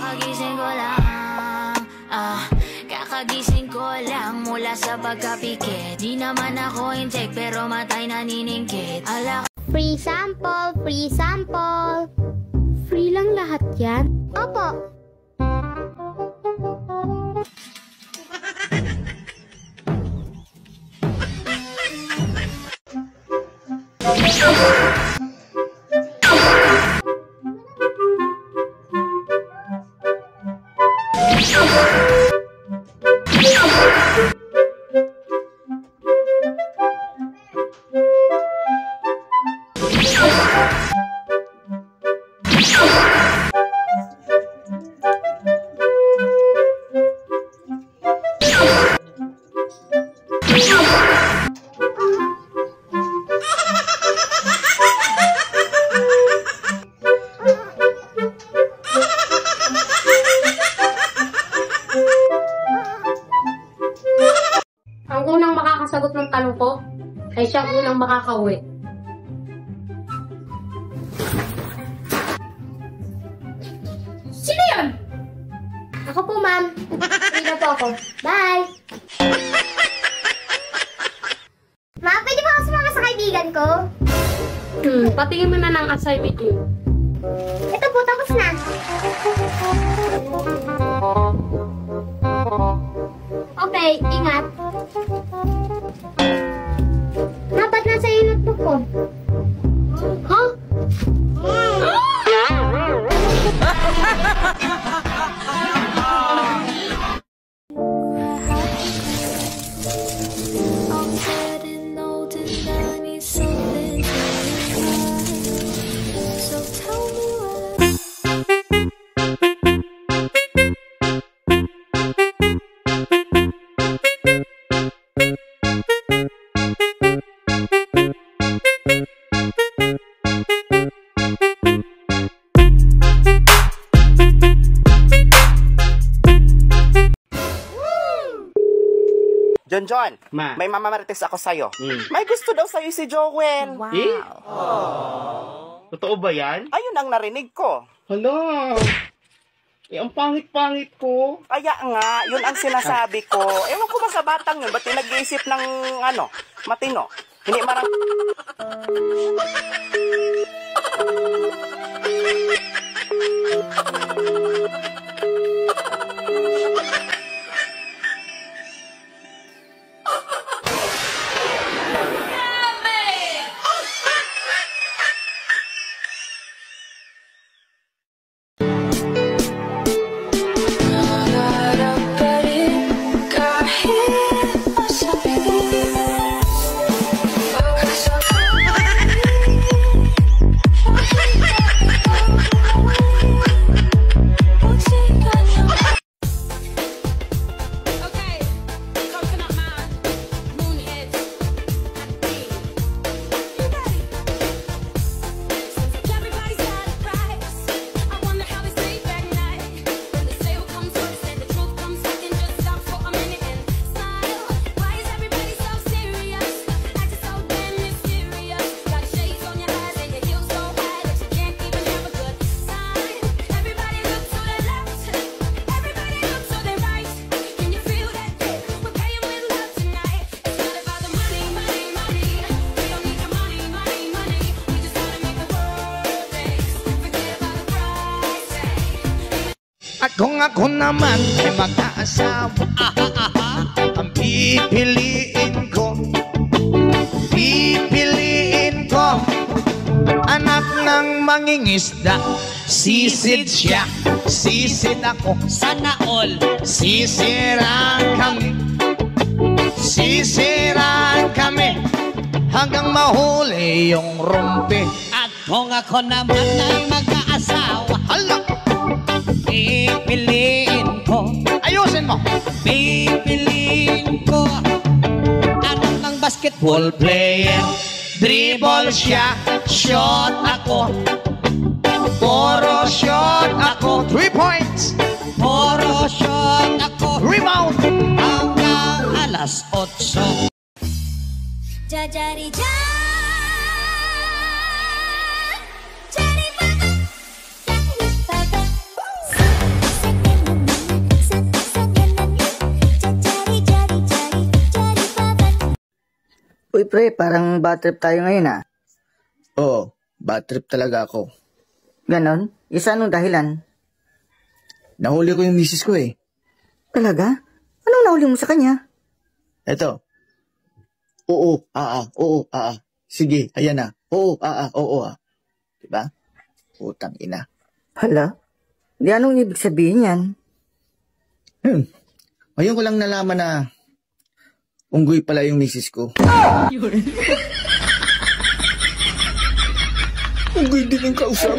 Kakagising ko lang, kakagising ko lang mula sa pagkapikit. Di naman ako insect pero matay naniningkit. Free sample, free sample. Free lang lahat yan? Opo. Ang unang makakasagot ng tanong ko ay siyang unang makakauwi. Sino yun? Ako po, ma'am. Free na po ako. Bye! Ma, pwede ba ako sumama sa kaibigan ko? Patingin mo na ng assignment yun. Ito po, tapos na. Okay, ingat. Ma, ba't nasa yung notebook ko? Huh? I'm getting old and I need something to relax. So tell me what. John, Ma. may mamamarites ako sa'yo. May gusto daw sa'yo si Joel. Wow. Eh? Totoo ba yan? Ayun ang narinig ko. Hala. Eh, ang pangit-pangit ko. Kaya nga, yun ang sinasabi ko. Ewan ko ba sa batang yun, ba't yung nag-iisip ng, matino? Hindi marang... At kung ako naman ay mag-aasawa, ang pipiliin ko anak ng mangingisda. Sisid siya, sisid ako, sana all sisiraan kami hanggang mahuli yung rumpi. At kung ako naman ay mag-aasawa, hala, pipiliin ko, ayusin mo, pipiliin ko anak ng basketball player. Dribble siya, shot ako, puro shot ako, 3 points, puro shot ako, rebound hanggang alas 8. Jajari ja. Uy pre, parang bad trip tayo ngayon ah. Oo, bad trip talaga ako. Ganon? Isa anong dahilan? Nahuli ko yung misis ko eh. Talaga? Anong nahuli mo sa kanya? Eto. Oo, oo, sige, ayan na. Oo, Diba? Putang ina. Hala? Di anong ibig sabihin yan? Ngayon ko lang nalaman na unggoy pala yung misis ko. Unggoy din yung kausap.